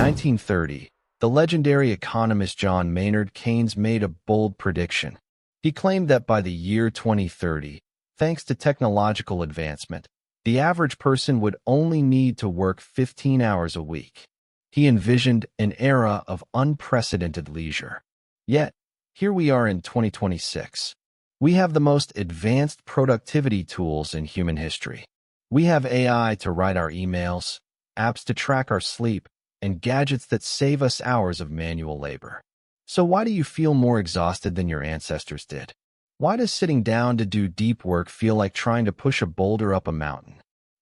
1930, the legendary economist John Maynard Keynes made a bold prediction. He claimed that by the year 2030, thanks to technological advancement, the average person would only need to work 15 hours a week. He envisioned an era of unprecedented leisure. Yet, here we are in 2026. We have the most advanced productivity tools in human history. We have AI to write our emails, apps to track our sleep, and gadgets that save us hours of manual labor. So why do you feel more exhausted than your ancestors did? Why does sitting down to do deep work feel like trying to push a boulder up a mountain?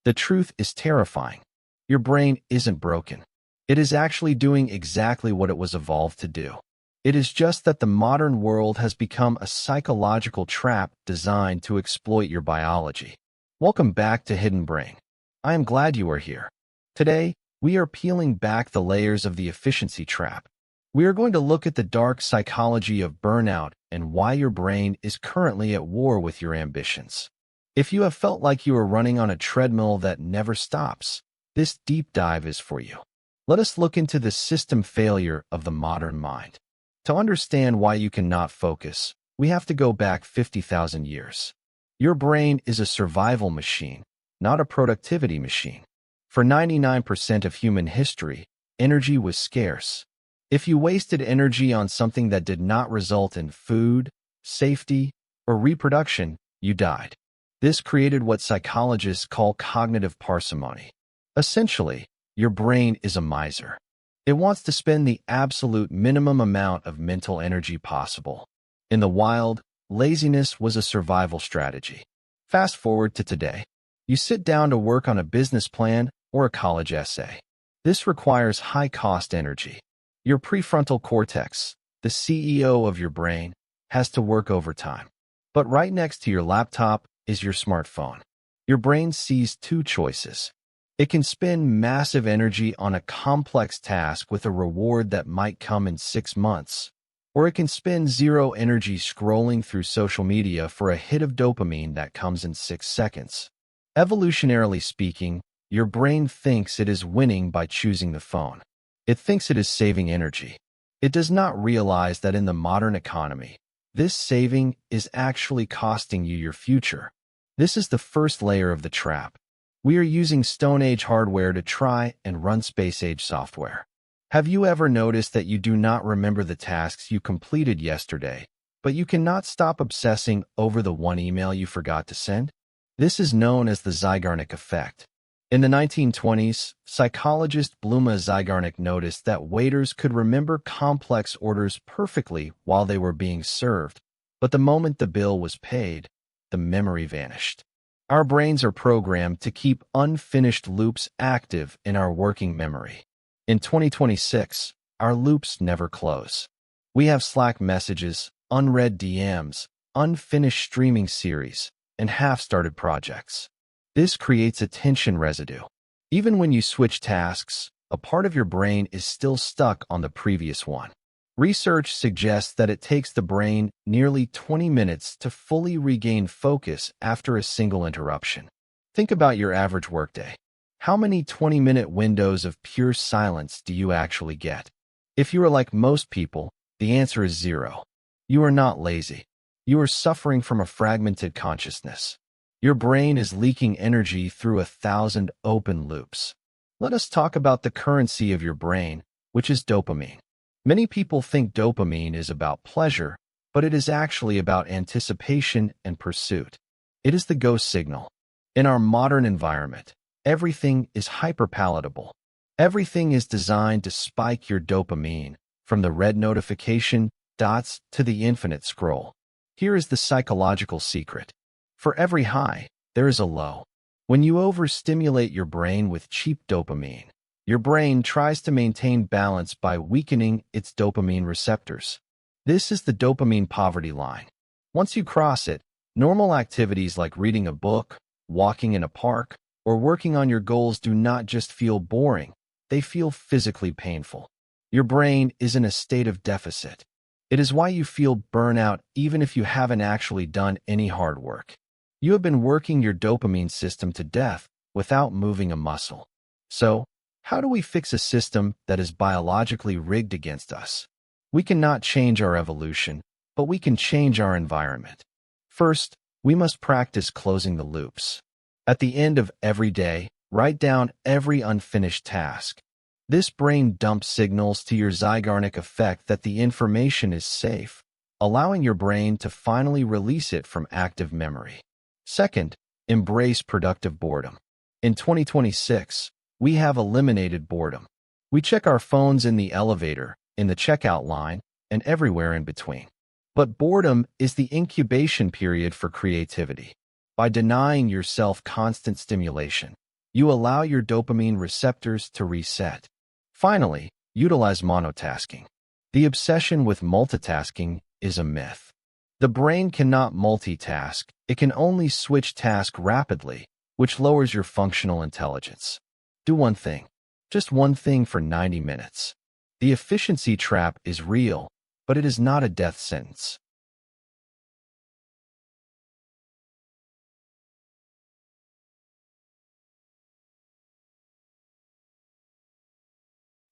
The truth is terrifying. Your brain isn't broken. It is actually doing exactly what it was evolved to do. It is just that the modern world has become a psychological trap designed to exploit your biology. Welcome back to Hidden Brain. I am glad you are here. Today, we are peeling back the layers of the efficiency trap. We are going to look at the dark psychology of burnout and why your brain is currently at war with your ambitions. If you have felt like you are running on a treadmill that never stops, this deep dive is for you. Let us look into the system failure of the modern mind. To understand why you cannot focus, we have to go back 50,000 years. Your brain is a survival machine, not a productivity machine. For 99% of human history, energy was scarce. If you wasted energy on something that did not result in food, safety, or reproduction, you died. This created what psychologists call cognitive parsimony. Essentially, your brain is a miser. It wants to spend the absolute minimum amount of mental energy possible. In the wild, laziness was a survival strategy. Fast forward to today. You sit down to work on a business plan or a college essay. This requires high-cost energy. Your prefrontal cortex, the CEO of your brain, has to work overtime. But right next to your laptop is your smartphone. Your brain sees two choices. It can spend massive energy on a complex task with a reward that might come in 6 months, or it can spend zero energy scrolling through social media for a hit of dopamine that comes in 6 seconds. Evolutionarily speaking, your brain thinks it is winning by choosing the phone. It thinks it is saving energy. It does not realize that in the modern economy, this saving is actually costing you your future. This is the first layer of the trap. We are using Stone Age hardware to try and run Space Age software. Have you ever noticed that you do not remember the tasks you completed yesterday, but you cannot stop obsessing over the one email you forgot to send? This is known as the Zeigarnik Effect. In the 1920s, psychologist Bluma Zeigarnik noticed that waiters could remember complex orders perfectly while they were being served, but the moment the bill was paid, the memory vanished. Our brains are programmed to keep unfinished loops active in our working memory. In 2026, our loops never close. We have Slack messages, unread DMs, unfinished streaming series, and half-started projects. This creates a tension residue. Even when you switch tasks, a part of your brain is still stuck on the previous one. Research suggests that it takes the brain nearly 20 minutes to fully regain focus after a single interruption. Think about your average workday. How many 20-minute windows of pure silence do you actually get? If you are like most people, the answer is 0. You are not lazy. You are suffering from a fragmented consciousness. Your brain is leaking energy through 1,000 open loops. Let us talk about the currency of your brain, which is dopamine. Many people think dopamine is about pleasure, but it is actually about anticipation and pursuit. It is the go signal. In our modern environment, everything is hyperpalatable. Everything is designed to spike your dopamine, from the red notification dots to the infinite scroll. Here is the psychological secret. For every high, there is a low. When you overstimulate your brain with cheap dopamine, your brain tries to maintain balance by weakening its dopamine receptors. This is the dopamine poverty line. Once you cross it, normal activities like reading a book, walking in a park, or working on your goals do not just feel boring, they feel physically painful. Your brain is in a state of deficit. It is why you feel burnout even if you haven't actually done any hard work. You have been working your dopamine system to death without moving a muscle. So, How do we fix a system that is biologically rigged against us? We cannot change our evolution, but we can change our environment. First, we must practice closing the loops. At the end of every day, write down every unfinished task. This brain dumps signals to your Zeigarnik Effect that the information is safe, allowing your brain to finally release it from active memory. Second, embrace productive boredom. In 2026, we have eliminated boredom. We check our phones in the elevator, in the checkout line, and everywhere in between. But boredom is the incubation period for creativity. By denying yourself constant stimulation, you allow your dopamine receptors to reset. Finally, utilize monotasking. The obsession with multitasking is a myth. The brain cannot multitask, it can only switch tasks rapidly, which lowers your functional intelligence. Do one thing, just one thing for 90 minutes. The efficiency trap is real, but it is not a death sentence.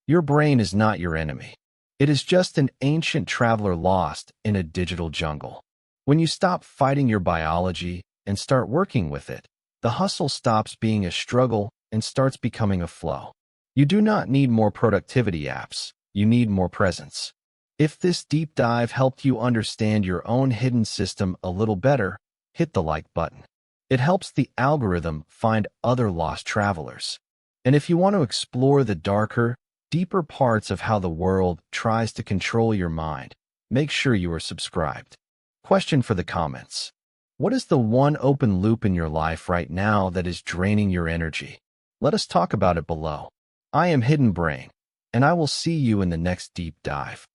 Your brain is not your enemy. It is just an ancient traveler lost in a digital jungle. When you stop fighting your biology and start working with it, the hustle stops being a struggle and starts becoming a flow. You do not need more productivity apps. You need more presence. If this deep dive helped you understand your own hidden system a little better, hit the like button. It helps the algorithm find other lost travelers. And if you want to explore the darker, deeper parts of how the world tries to control your mind, make sure you are subscribed. Question for the comments. What is the one open loop in your life right now that is draining your energy? Let us talk about it below. I am Hidden Brain, and I will see you in the next deep dive.